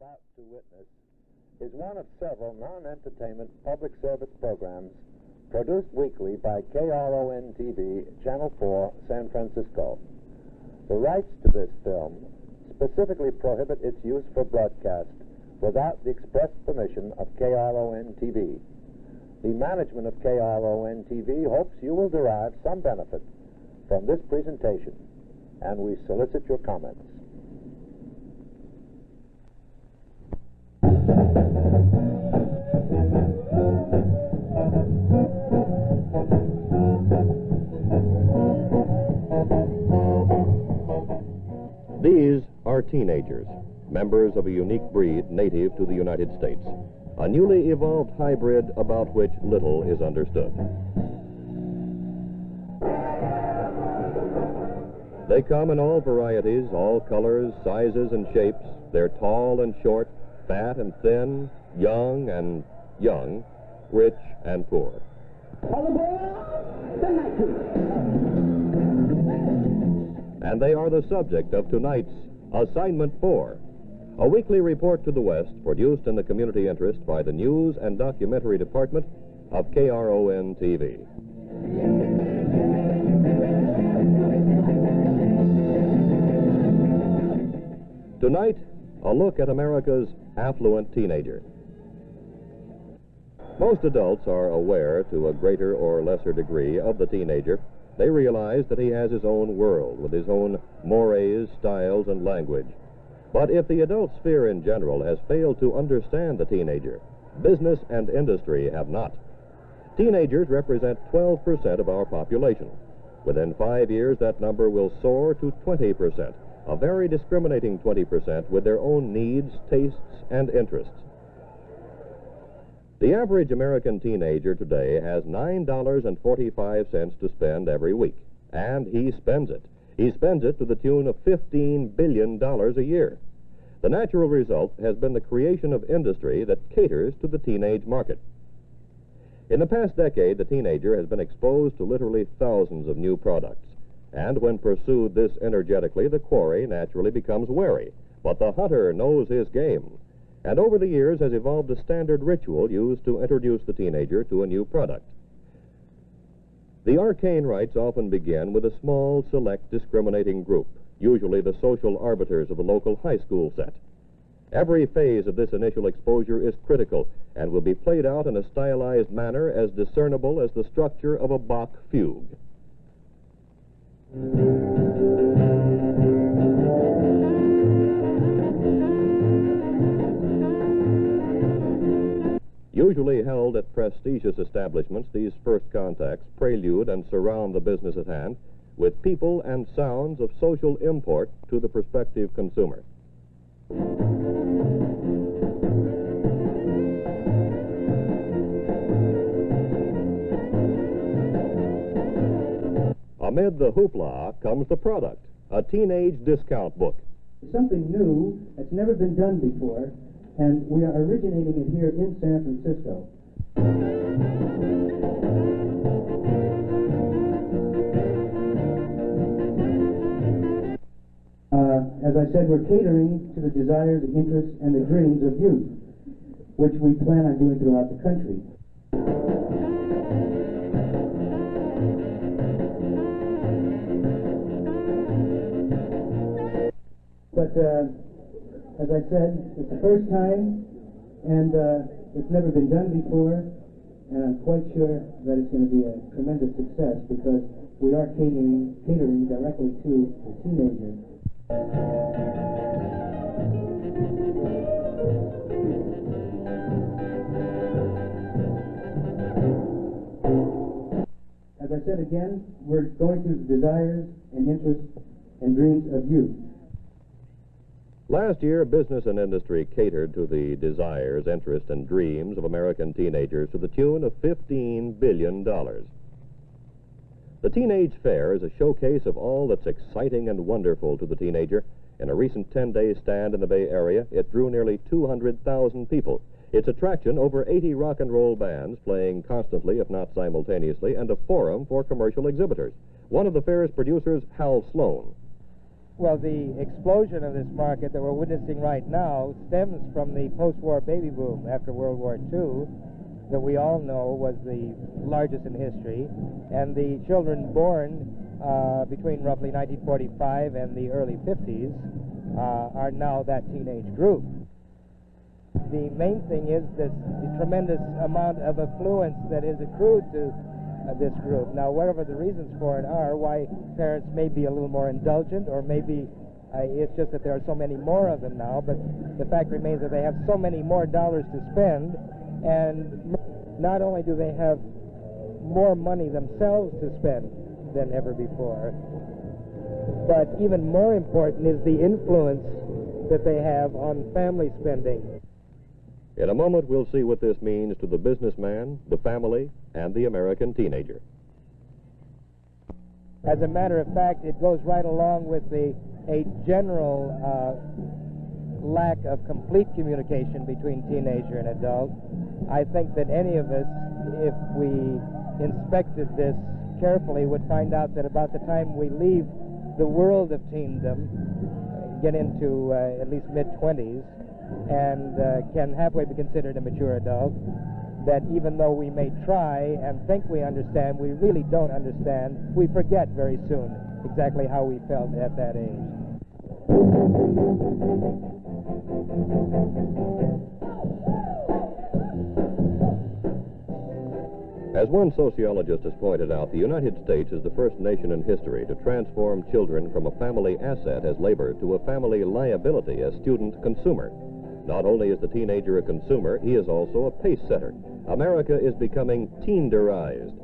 about to witness is one of several non-entertainment public service programs produced weekly by KRON-TV, Channel 4, San Francisco. The rights to this film specifically prohibit its use for broadcast without the express permission of KRON-TV. The management of KRON-TV hopes you will derive some benefit from this presentation, and we solicit your comments. These are teenagers, members of a unique breed native to the United States, a newly evolved hybrid about which little is understood. They come in all varieties, all colors, sizes, and shapes. They're tall and short, fat and thin, young and young, rich and poor. And they are the subject of tonight's Assignment 4, a weekly report to the West produced in the community interest by the News and Documentary Department of KRON-TV. Tonight, a look at America's affluent teenager. Most adults are aware, to a greater or lesser degree, of the teenager. They realize that he has his own world, with his own mores, styles, and language. But if the adult sphere in general has failed to understand the teenager, business and industry have not. Teenagers represent 12% of our population. Within 5 years, that number will soar to 20%, a very discriminating 20% with their own needs, tastes, and interests. The average American teenager today has $9.45 to spend every week, and he spends it. He spends it to the tune of $15 billion a year. The natural result has been the creation of industry that caters to the teenage market. In the past decade, the teenager has been exposed to literally thousands of new products, and when pursued this energetically, the quarry naturally becomes wary. But the hunter knows his game, and over the years has evolved a standard ritual used to introduce the teenager to a new product. The arcane rites often begin with a small, select, discriminating group, usually the social arbiters of the local high school set. Every phase of this initial exposure is critical and will be played out in a stylized manner as discernible as the structure of a Bach fugue. Usually held at prestigious establishments, these first contacts prelude and surround the business at hand with people and sounds of social import to the prospective consumer. Amid the hoopla comes the product, a teenage discount book. Something new that's never been done before, and we are originating it here in San Francisco. As I said, we're catering to the desires, the interests, and the dreams of youth, which we plan on doing throughout the country. But as I said, it's the first time, and it's never been done before, and I'm quite sure that it's going to be a tremendous success because we are catering directly to the teenager. As I said again, we're going to the desires and interests and dreams of youth. Last year, business and industry catered to the desires, interests, and dreams of American teenagers to the tune of $15 billion. The Teenage Fair is a showcase of all that's exciting and wonderful to the teenager. In a recent 10-day stand in the Bay Area, it drew nearly 200,000 people. Its attraction, over 80 rock and roll bands playing constantly, if not simultaneously, and a forum for commercial exhibitors. One of the fair's producers, Hal Sloan. Well, the explosion of this market that we're witnessing right now stems from the post-war baby boom after World War II that we all know was the largest in history, and the children born between roughly 1945 and the early 50s are now that teenage group. The main thing is this tremendous amount of affluence that is accrued to this group. Now, whatever the reasons for it are, why parents may be a little more indulgent, or maybe it's just that there are so many more of them now, but the fact remains that they have so many more dollars to spend, and not only do they have more money themselves to spend than ever before, but even more important is the influence that they have on family spending. In a moment, we'll see what this means to the businessman, the family, and the American teenager. As a matter of fact, it goes right along with a general lack of complete communication between teenager and adult. I think that any of us, if we inspected this carefully, would find out that about the time we leave the world of teendom, get into at least mid-20s, and can halfway be considered a mature adult, that even though we may try and think we understand, we really don't understand. We forget very soon exactly how we felt at that age. As one sociologist has pointed out, the United States is the first nation in history to transform children from a family asset as labor to a family liability as student consumer. Not only is the teenager a consumer, he is also a pace setter. America is becoming teenderized.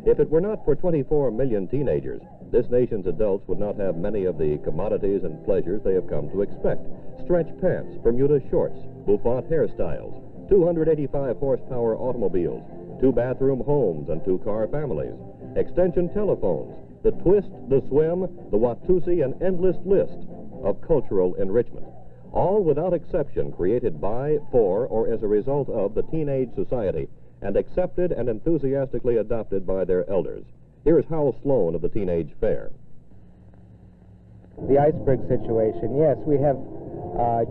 If it were not for 24 million teenagers, this nation's adults would not have many of the commodities and pleasures they have come to expect. Stretch pants, Bermuda shorts, bouffant hairstyles, 285 horsepower automobiles, 2-bathroom homes and 2-car families, extension telephones, the twist, the swim, the Watusi, an endless list of cultural enrichment. All without exception created by, for, or as a result of the teenage society, and accepted and enthusiastically adopted by their elders. Here's Hal Sloan of the Teenage Fair. The iceberg situation, yes, we have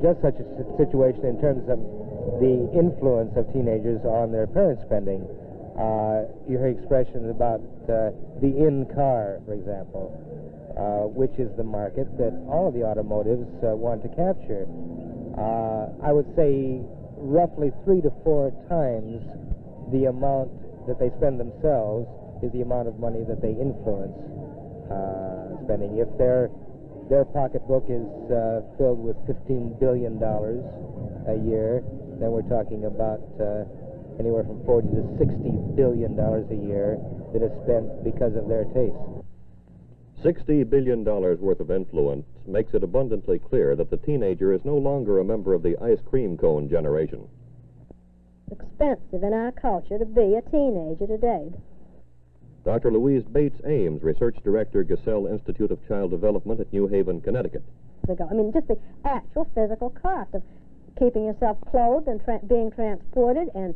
just such a situation in terms of the influence of teenagers on their parents' spending. You hear expressions about the in-car, for example, which is the market that all of the automotives want to capture. I would say roughly 3 to 4 times the amount that they spend themselves is the amount of money that they influence spending. If their pocketbook is filled with $15 billion a year, then we're talking about anywhere from $40 to $60 billion a year that is spent because of their taste. $60 billion worth of influence makes it abundantly clear that the teenager is no longer a member of the ice cream cone generation. Expensive in our culture to be a teenager today. Dr. Louise Bates Ames, Research Director, Gesell Institute of Child Development at New Haven, Connecticut. I mean, just the actual physical cost of keeping yourself clothed and being transported and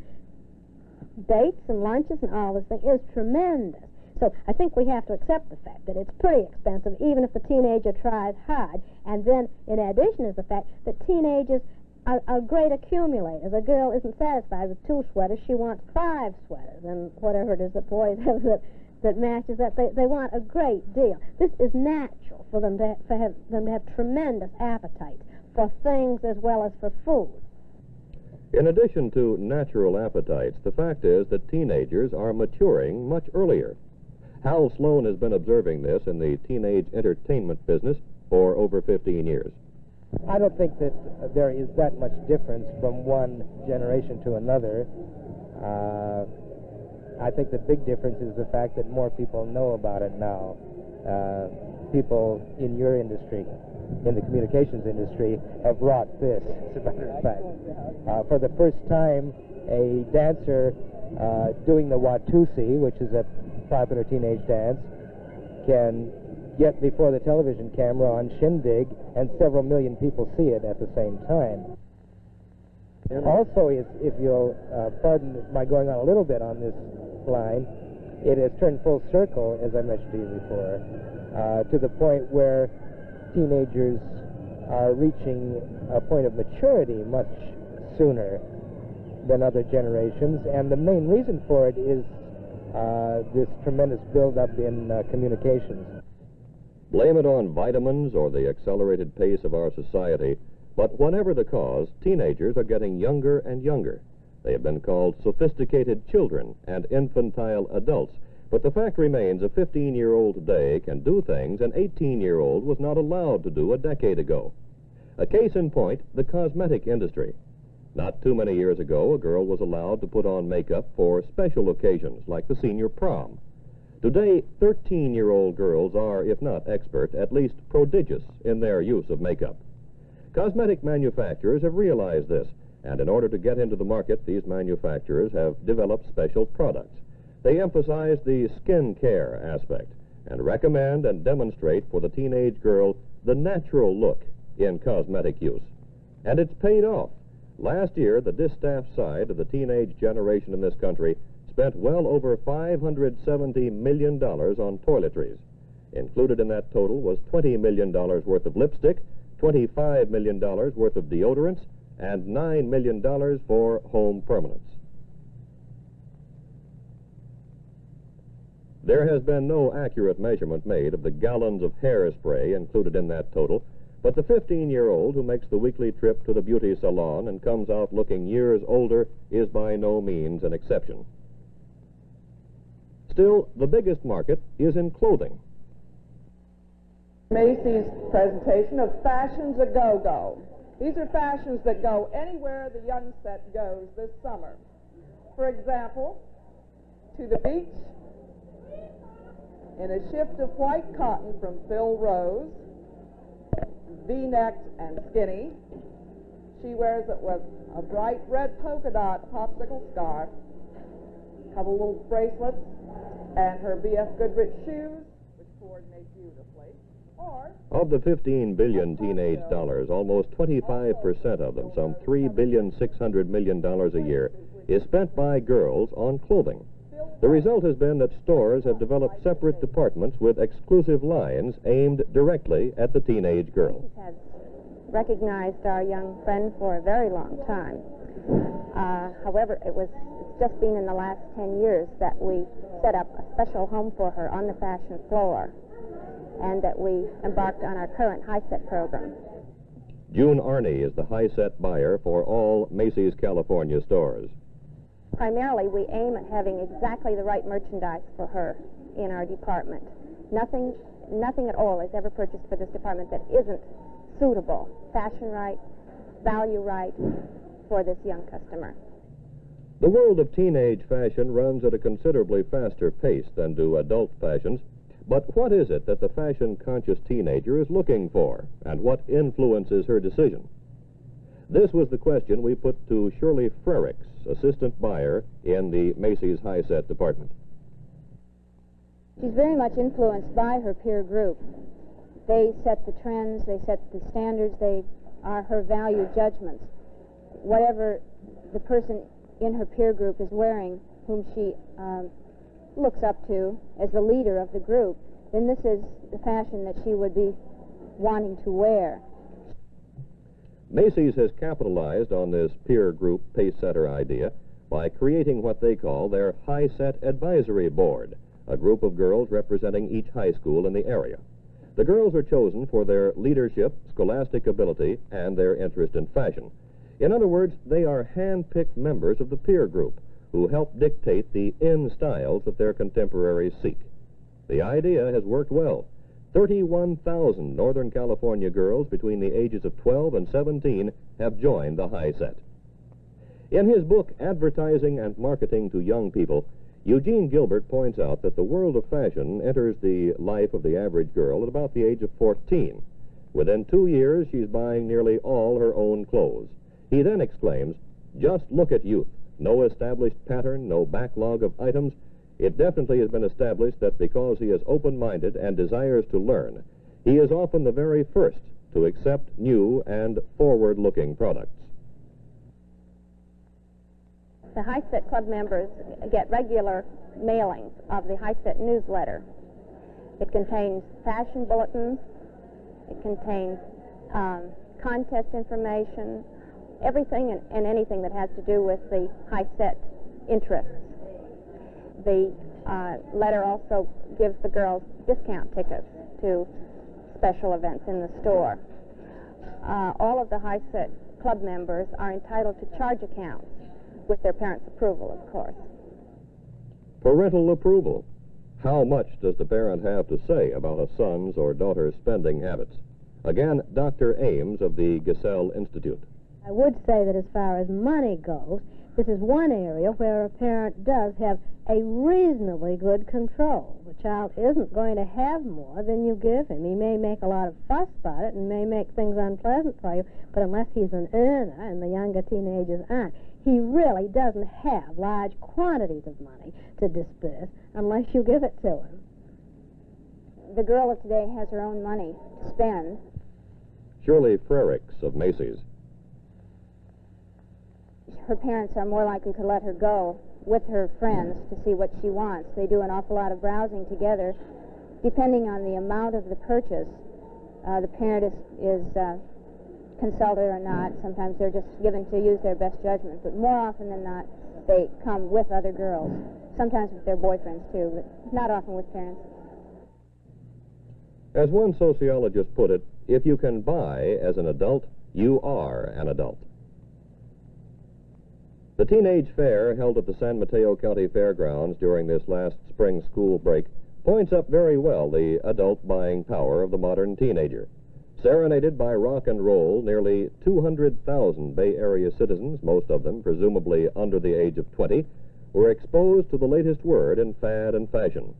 dates and lunches and all this thing is tremendous. So I think we have to accept the fact that it's pretty expensive, even if the teenager tries hard. And then, in addition, is the fact that teenagers are great accumulators. A girl isn't satisfied with 2 sweaters. She wants 5 sweaters, and whatever it is that boys have that matches that. They want a great deal. This is natural for them to have tremendous appetite for things as well as for food. In addition to natural appetites, the fact is that teenagers are maturing much earlier. Hal Sloan has been observing this in the teenage entertainment business for over 15 years. I don't think that there is that much difference from one generation to another. I think the big difference is the fact that more people know about it now. People in your industry, in the communications industry, have wrought this, as a matter of fact. For the first time, a dancer doing the Watusi, which is a popular teenage dance, can get before the television camera on Shindig, and several million people see it at the same time. Also, if you'll pardon my going on a little bit on this line, it has turned full circle, as I mentioned to you before, to the point where teenagers are reaching a point of maturity much sooner than other generations, and the main reason for it is this tremendous buildup in communications. Blame it on vitamins or the accelerated pace of our society, but whatever the cause, teenagers are getting younger and younger. They have been called sophisticated children and infantile adults, but the fact remains a 15-year-old today can do things an 18-year-old was not allowed to do a decade ago. A case in point, the cosmetic industry. Not too many years ago, a girl was allowed to put on makeup for special occasions, like the senior prom. Today, 13-year-old girls are, if not expert, at least prodigious in their use of makeup. Cosmetic manufacturers have realized this, and in order to get into the market, these manufacturers have developed special products. They emphasize the skin care aspect and recommend and demonstrate for the teenage girl the natural look in cosmetic use. And it's paid off. Last year, the distaff side of the teenage generation in this country spent well over $570 million on toiletries. Included in that total was $20 million worth of lipstick, $25 million worth of deodorants, and $9 million for home permanents. There has been no accurate measurement made of the gallons of hairspray included in that total, but the 15-year-old who makes the weekly trip to the beauty salon and comes out looking years older is by no means an exception. Still, the biggest market is in clothing. Macy's presentation of Fashions A Go-Go. These are fashions that go anywhere the young set goes this summer. For example, to the beach in a shift of white cotton from Phil Rose, V-necked and skinny. She wears it with a bright red polka dot popsicle scarf, a couple little bracelets, and her B.F. Goodrich shoes, which coordinate beautifully. Of the 15 billion teenage dollars, almost 25% of them, some $3.6 billion a year, is spent by girls on clothing. The result has been that stores have developed separate departments with exclusive lines aimed directly at the teenage girl. Macy's has recognized our young friend for a very long time. However, it's just been in the last 10 years that we set up a special home for her on the fashion floor, and that we embarked on our current high-set program. June Arney is the high-set buyer for all Macy's California stores. Primarily, we aim at having exactly the right merchandise for her in our department. Nothing at all is ever purchased for this department that isn't suitable, fashion right, value right for this young customer. The world of teenage fashion runs at a considerably faster pace than do adult fashions. But what is it that the fashion-conscious teenager is looking for, and what influences her decision? This was the question we put to Shirley Frericks, assistant buyer in the Macy's high-set department. She's very much influenced by her peer group. They set the trends, they set the standards, they are her value judgments. Whatever the person in her peer group is wearing, whom she looks up to as the leader of the group, then this is the fashion that she would be wanting to wear. Macy's has capitalized on this peer group pace-setter idea by creating what they call their high-set advisory board, a group of girls representing each high school in the area. The girls are chosen for their leadership, scholastic ability, and their interest in fashion. In other words, they are hand-picked members of the peer group who help dictate the in-styles that their contemporaries seek. The idea has worked well. 31,000 Northern California girls between the ages of 12 and 17 have joined the high set. In his book, Advertising and Marketing to Young People, Eugene Gilbert points out that the world of fashion enters the life of the average girl at about the age of 14. Within 2 years, she's buying nearly all her own clothes. He then exclaims, "Just look at youth. No established pattern, no backlog of items. It definitely has been established that because he is open-minded and desires to learn, he is often the very first to accept new and forward-looking products." The High Set Club members get regular mailings of the High Set newsletter. It contains fashion bulletins, It contains contest information, everything and anything that has to do with the high-set interests. The letter also gives the girls discount tickets to special events in the store. All of the high-set club members are entitled to charge accounts with their parents' approval, of course. Parental approval. How much does the parent have to say about a son's or daughter's spending habits? Again, Dr. Ames of the Gesell Institute. I would say that as far as money goes, this is one area where a parent does have a reasonably good control. The child isn't going to have more than you give him. He may make a lot of fuss about it and may make things unpleasant for you, but unless he's an earner, and the younger teenagers aren't, he really doesn't have large quantities of money to disperse unless you give it to him. The girl of today has her own money to spend. Shirley Frericks of Macy's. Her parents are more likely to let her go with her friends to see what she wants. They do an awful lot of browsing together. Depending on the amount of the purchase, the parent is consulted or not. Sometimes they're just given to use their best judgment, but more often than not, they come with other girls. Sometimes with their boyfriends, too, but not often with parents. As one sociologist put it, if you can buy as an adult, you are an adult. The teenage fair held at the San Mateo County Fairgrounds during this last spring school break points up very well the adult buying power of the modern teenager. Serenaded by rock and roll, nearly 200,000 Bay Area citizens, most of them presumably under the age of 20, were exposed to the latest word in fad and fashion.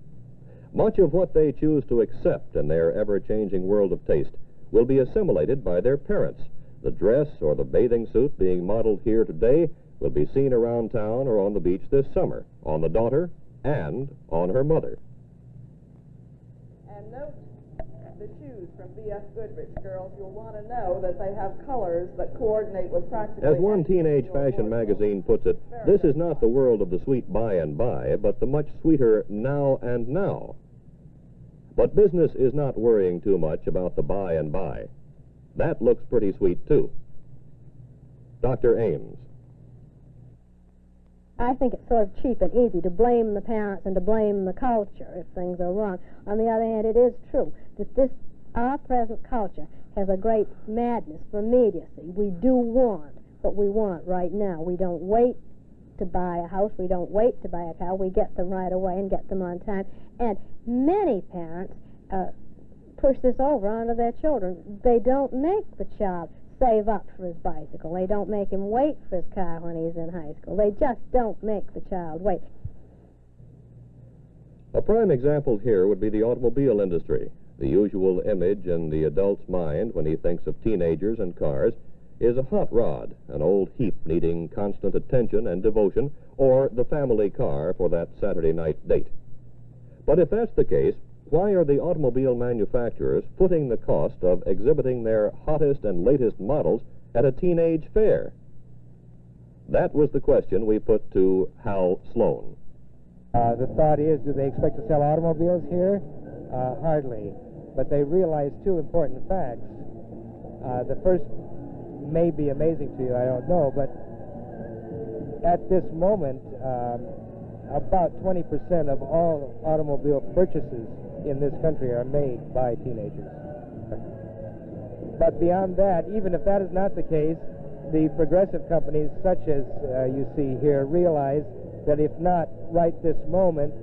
Much of what they choose to accept in their ever-changing world of taste will be assimilated by their parents. The dress or the bathing suit being modeled here today will be seen around town or on the beach this summer, on the daughter and on her mother. And note the shoes from B.F. Goodrich, girls. You'll want to know that they have colors that coordinate with practically... As one teenage fashion magazine puts it, this is not the world of the sweet by and by, but the much sweeter now and now. But business is not worrying too much about the by and by. That looks pretty sweet, too. Dr. Ames. I think it's sort of cheap and easy to blame the parents and to blame the culture if things are wrong. On the other hand, it is true that our present culture has a great madness for immediacy. We do want what we want right now. We don't wait to buy a house. We don't wait to buy a car. We get them right away and get them on time. And many parents push this over onto their children. They don't make the child save up for his bicycle. They don't make him wait for his car when he's in high school. They just don't make the child wait. A prime example here would be the automobile industry. The usual image in the adult's mind when he thinks of teenagers and cars is a hot rod, an old heap needing constant attention and devotion, or the family car for that Saturday night date. But if that's the case, why are the automobile manufacturers footing the cost of exhibiting their hottest and latest models at a teenage fair? That was the question we put to Hal Sloan. The thought is, do they expect to sell automobiles here? Hardly. But they realize two important facts. The first may be amazing to you, I don't know, but at this moment, about 20% of all automobile purchases in this country are made by teenagers. But beyond that, even if that is not the case, the progressive companies such as you see here realize that if not right this moment,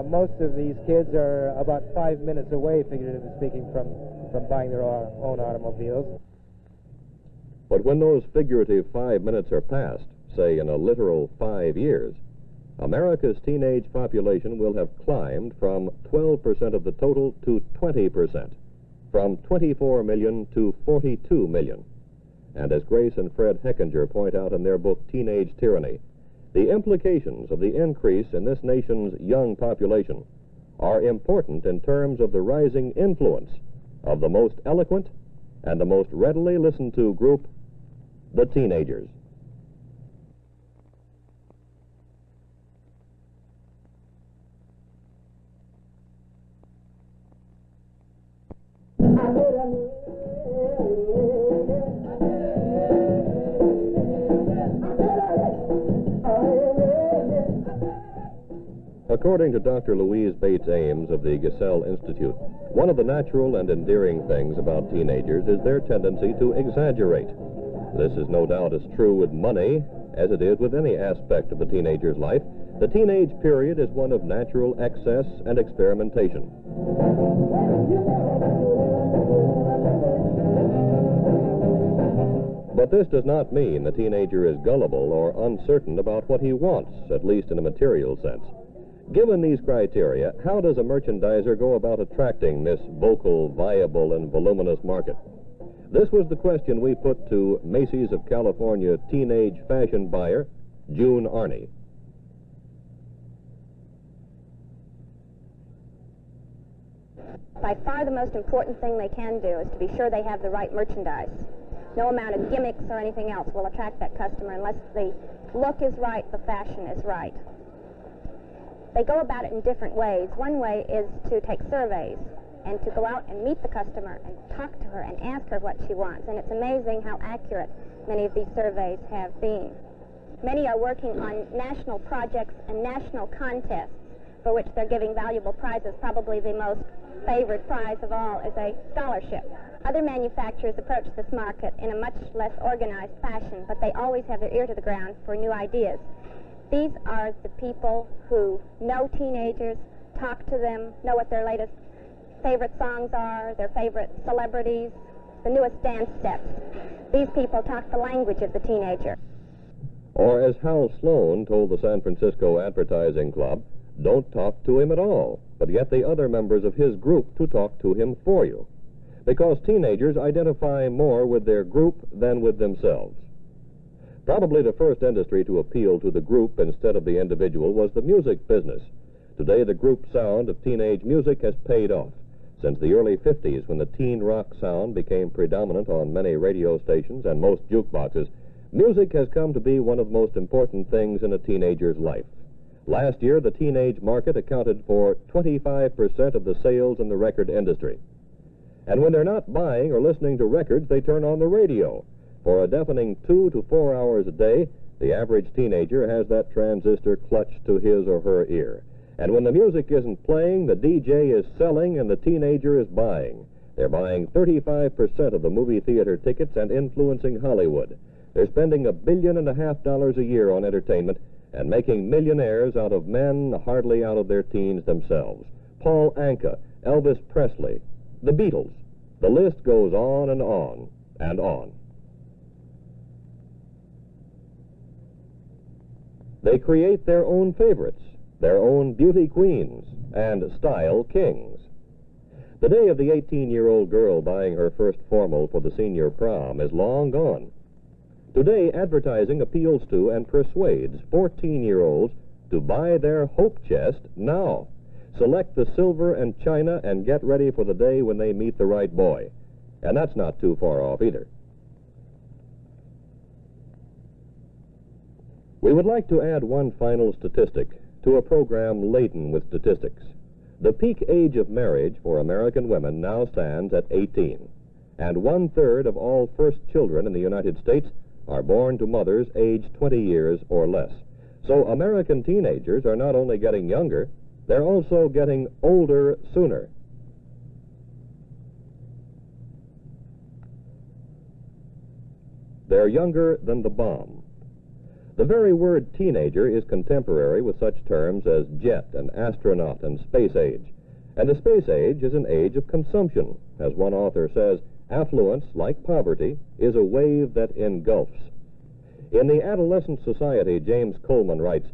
most of these kids are about 5 minutes away, figuratively speaking, from buying their own automobiles. But when those figurative 5 minutes are passed, say in a literal 5 years, America's teenage population will have climbed from 12% of the total to 20%, from 24 million to 42 million. And as Grace and Fred Heckinger point out in their book, Teenage Tyranny, the implications of the increase in this nation's young population are important in terms of the rising influence of the most eloquent and the most readily listened to group, the teenagers. I made a According to Dr. Louise Bates Ames of the Gesell Institute, one of the natural and endearing things about teenagers is their tendency to exaggerate. This is no doubt as true with money as it is with any aspect of the teenager's life. The teenage period is one of natural excess and experimentation. But this does not mean the teenager is gullible or uncertain about what he wants, at least in a material sense. Given these criteria, how does a merchandiser go about attracting this vocal, viable, and voluminous market? This was the question we put to Macy's of California teenage fashion buyer, June Arney. By far the most important thing they can do is to be sure they have the right merchandise. No amount of gimmicks or anything else will attract that customer unless the look is right, the fashion is right. They go about it in different ways. One way is to take surveys and to go out and meet the customer and talk to her and ask her what she wants. And it's amazing how accurate many of these surveys have been. Many are working on national projects and national contests for which they're giving valuable prizes. Probably the most favored prize of all is a scholarship. Other manufacturers approach this market in a much less organized fashion, but they always have their ear to the ground for new ideas. These are the people who know teenagers, talk to them, know what their latest favorite songs are, their favorite celebrities, the newest dance steps. These people talk the language of the teenager. Or as Hal Sloan told the San Francisco Advertising Club, don't talk to him at all, but get the other members of his group to talk to him for you. Because teenagers identify more with their group than with themselves. Probably the first industry to appeal to the group instead of the individual was the music business. Today, the group sound of teenage music has paid off. Since the early 50s, when the teen rock sound became predominant on many radio stations and most jukeboxes, music has come to be one of the most important things in a teenager's life. Last year, the teenage market accounted for 25% of the sales in the record industry. And when they're not buying or listening to records, they turn on the radio. For a deafening 2 to 4 hours a day, the average teenager has that transistor clutched to his or her ear. And when the music isn't playing, the DJ is selling and the teenager is buying. They're buying 35% of the movie theater tickets and influencing Hollywood. They're spending $1.5 billion a year on entertainment and making millionaires out of men hardly out of their teens themselves. Paul Anka, Elvis Presley, the Beatles. The list goes on and on and on. They create their own favorites, their own beauty queens, and style kings. The day of the 18-year-old girl buying her first formal for the senior prom is long gone. Today, advertising appeals to and persuades 14-year-olds to buy their hope chest now. Select the silver and china and get ready for the day when they meet the right boy. And that's not too far off either. We would like to add one final statistic to a program laden with statistics. The peak age of marriage for American women now stands at 18, and 1/3 of all first children in the United States are born to mothers aged 20 years or less. So American teenagers are not only getting younger, they're also getting older sooner. They're younger than the bomb. The very word teenager is contemporary with such terms as jet and astronaut and space age. And the space age is an age of consumption. As one author says, affluence, like poverty, is a wave that engulfs. In the Adolescent Society, James Coleman writes,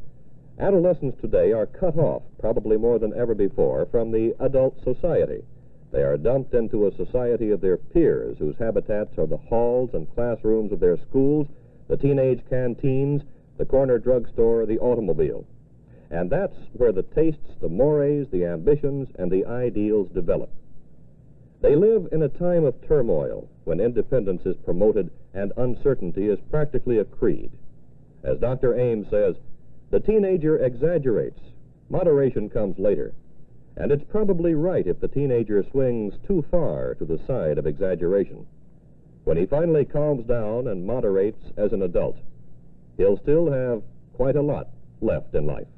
adolescents today are cut off, probably more than ever before, from the adult society. They are dumped into a society of their peers, whose habitats are the halls and classrooms of their schools, the teenage canteens, the corner drugstore, the automobile. And that's where the tastes, the mores, the ambitions, and the ideals develop. They live in a time of turmoil, when independence is promoted and uncertainty is practically a creed. As Dr. Ames says, the teenager exaggerates. Moderation comes later. And it's probably right if the teenager swings too far to the side of exaggeration. When he finally calms down and moderates as an adult, he'll still have quite a lot left in life.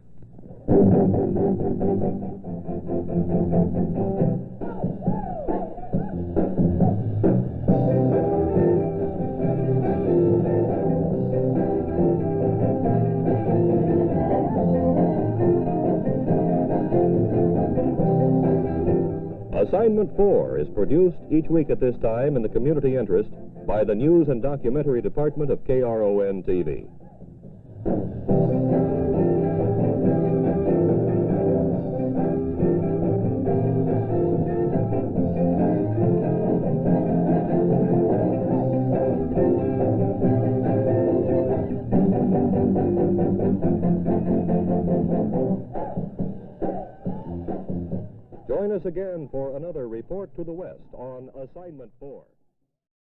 Assignment 4 is produced each week at this time in the community interest by the News and Documentary Department of KRON-TV. Join us again for another Report to the West on Assignment 4.